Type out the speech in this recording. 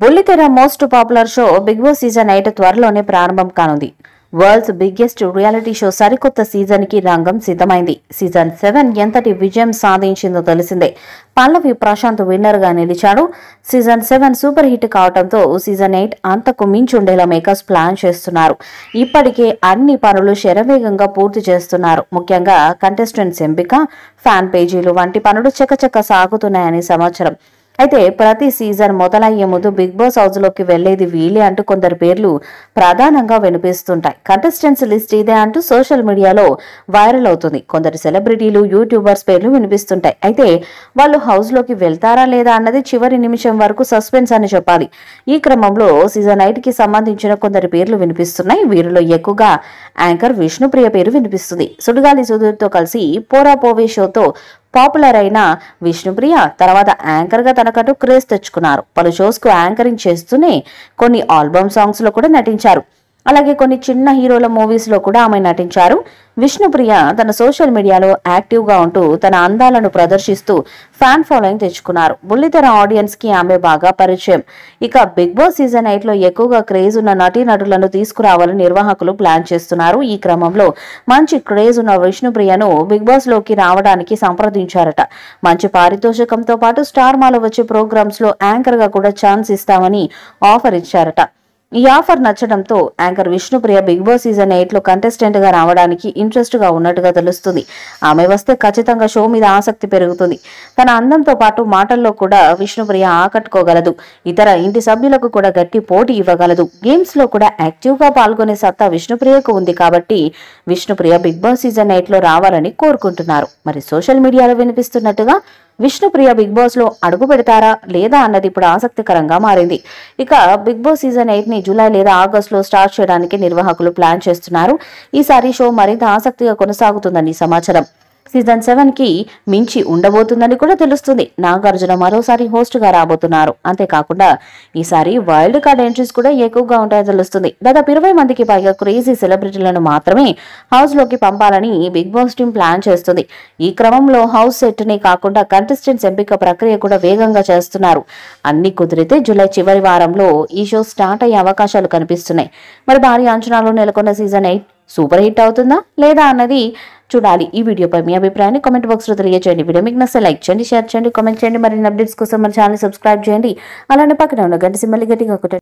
బుల్లితెర most popular show Bigg Boss season 8 త్వరలోనే ప్రారంభం కానుంది. వరల్డ్స్ బిగ్గెస్ట్ రియాలిటీ షో సరికొత్త సీజన్ కి రంగం సిద్ధమైంది. సీజన్ 7 ఎంతటి విజయం సాధించిందో తెలిసిందే. పల్లవి ప్రశాంత్ విన్నర్ గా నిలిచాడు. సీజన్ 7 సూపర్ హిట్ కావడంతో సీజన్ 8 అంతకు మించి ఉండేలా మేకర్స్ ప్లాన్ చేస్తున్నారు. ఇప్పటికే అన్ని పనులు శరవేగంగా పూర్తి చేస్తున్నారు. ముఖ్యంగా కంటెస్టెంట్స్ ఎంపిక, ఫ్యాన్ పేజీలు వంటి పనులు చకచక సాగుతున్నాయని సమాచారం. అయితే ప్రతి సీజన్ మొదలయ్యే ముందు బిగ్ బాస్ హౌస్ లోకి వెళ్లేది వీలే అంటూ కొందరు పేర్లు ప్రధానంగా వినిపిస్తుంటాయి. కంటెస్టెంట్స్ లిస్ట్ ఇదే అంటూ సోషల్ మీడియాలో వైరల్ అవుతుంది. కొందరు సెలబ్రిటీలు, యూట్యూబర్స్ పేర్లు వినిపిస్తుంటాయి. అయితే వాళ్ళు హౌస్ లోకి వెళ్తారా లేదా అన్నది చివరి నిమిషం వరకు సస్పెన్స్ అని చెప్పాలి. ఈ క్రమంలో సీజన్ 8 కి సంబంధించిన కొందరు పేర్లు వినిపిస్తున్నాయి. వీరిలో ఎక్కువగా యాంకర్ విష్ణుప్రియ పేరు వినిపిస్తుంది. సుడిగాలి సుధీర్తో కలిసి పోరా పోవే షోతో పాపులర్ అయిన విష్ణుప్రియ తర్వాత యాంకర్ గా తనకంటూ క్రేజ్ తెచ్చుకున్నారు. పలు షోస్ కు యాంకరింగ్ చేస్తూనే కొన్ని ఆల్బమ్ సాంగ్స్ లో కూడా నటించారు. అలాగే కొన్ని చిన్న హీరోల మూవీస్ లో కూడా ఆమె నటించారు. విష్ణుప్రియ తన సోషల్ మీడియాలో యాక్టివ్ గా ఉంటూ తన అందాలను ప్రదర్శిస్తూ ఫ్యాన్ ఫాలోయింగ్ తెచ్చుకున్నారు. బుల్లితెర ఆడియన్స్ కి ఆమె బాగా పరిచయం. ఇక బిగ్ బాస్ సీజన్ 8 లో ఎక్కువగా క్రేజ్ ఉన్న నటీనటులను తీసుకురావాలని నిర్వాహకులు ప్లాన్ చేస్తున్నారు. ఈ క్రమంలో మంచి క్రేజ్ ఉన్న విష్ణుప్రియను బిగ్ బాస్ లోకి రావడానికి సంప్రదించారట. మంచి పారితోషికంతో పాటు స్టార్ మాలో వచ్చే ప్రోగ్రామ్స్ లో యాంకర్ గా కూడా ఛాన్స్ ఇస్తామని ఆఫర్ ఇచ్చారట. ఈ ఆఫర్ నచ్చడంతో anchor Vishnupriya Bigg Boss season 8 లో కంటెస్టెంట్ గా రావడానికి ఇంట్రెస్ట్ గా ఉన్నట్టుగా తెలుస్తుంది. ఆమె వస్తే ఖచ్చితంగా షో మీద ఆసక్తి పెరుగుతుంది. తన అందంతో పాటు మాటల్లో కూడా విష్ణుప్రియ ఆకట్టుకోగలదు. ఇతర ఇంటి సభ్యులకు కూడా గట్టి పోటీ ఇవ్వగలదు. గేమ్స్ లో కూడా యాక్టివ్ గా పాల్గొనే సత్తా విష్ణుప్రియకు ఉంది కాబట్టి విష్ణుప్రియ బిగ్ బాస్ సీజన్ 8 లో రావాలని కోరుకుంటున్నారు. మరి సోషల్ మీడియాలో వినిపిస్తున్నట్టుగా విష్ణుప్రియ బిగ్ బాస్ లో అడుగు పెడతారా లేదా అన్నది ఇప్పుడు ఆసక్తికరంగా మారింది. ఇక బిగ్ బాస్ సీజన్ 8 ని జూలై లేదా ఆగస్టు లో స్టార్ట్ చేయడానికి నిర్వాహకులు ప్లాన్ చేస్తున్నారు. ఈసారి షో మరింత ఆసక్తిగా కొనసాగుతుందని సమాచారం. సీజన్ 7 కి మించి ఉండబోతుందని కూడా తెలుస్తుంది. నాగార్జున మరోసారి హోస్ట్ గా రాబోతున్నారు. అంతేకాకుండా ఈసారి వైల్డ్ కార్డ్ ఎంట్రీస్ కూడా ఎక్కువగా ఉంటాయని తెలుస్తుంది. దాదాపు 20 మందికి పైగా క్రేజీ సెలబ్రిటీలను మాత్రమే హౌస్ లోకి పంపాలని బిగ్ బాస్ టీం ప్లాన్ చేస్తుంది. ఈ క్రమంలో హౌస్ సెట్ నే కాకుండా కంటెస్టెంట్స్ ఎంపిక ప్రక్రియ కూడా వేగంగా చేస్తున్నారు. అన్ని కుదిరితే జూలై చివరి వారంలో ఈ షో స్టార్ట్ అయ్యే అవకాశాలు కనిపిస్తున్నాయి. మరి భారీ అంచనాలు నెలకొన్న సీజన్ 8 సూపర్ హిట్ అవుతుందా లేదా అన్నది చూడాలి. ఈ వీడియోపై మీ అభిప్రాయాన్ని కామెంట్ బాక్స్ లో తెలియజేయండి. వీడియో మీకు నచ్చితే లైక్ చేయండి, షేర్ చేయండి, కామెంట్ చేయండి. మరిన్ని అప్డేట్స్ కోసం మన ఛానల్ సబ్స్క్రైబ్ చేయండి. అలానే పక్కన ఉన్న గంట సింబల్ గట్టిగా కొట్టండి.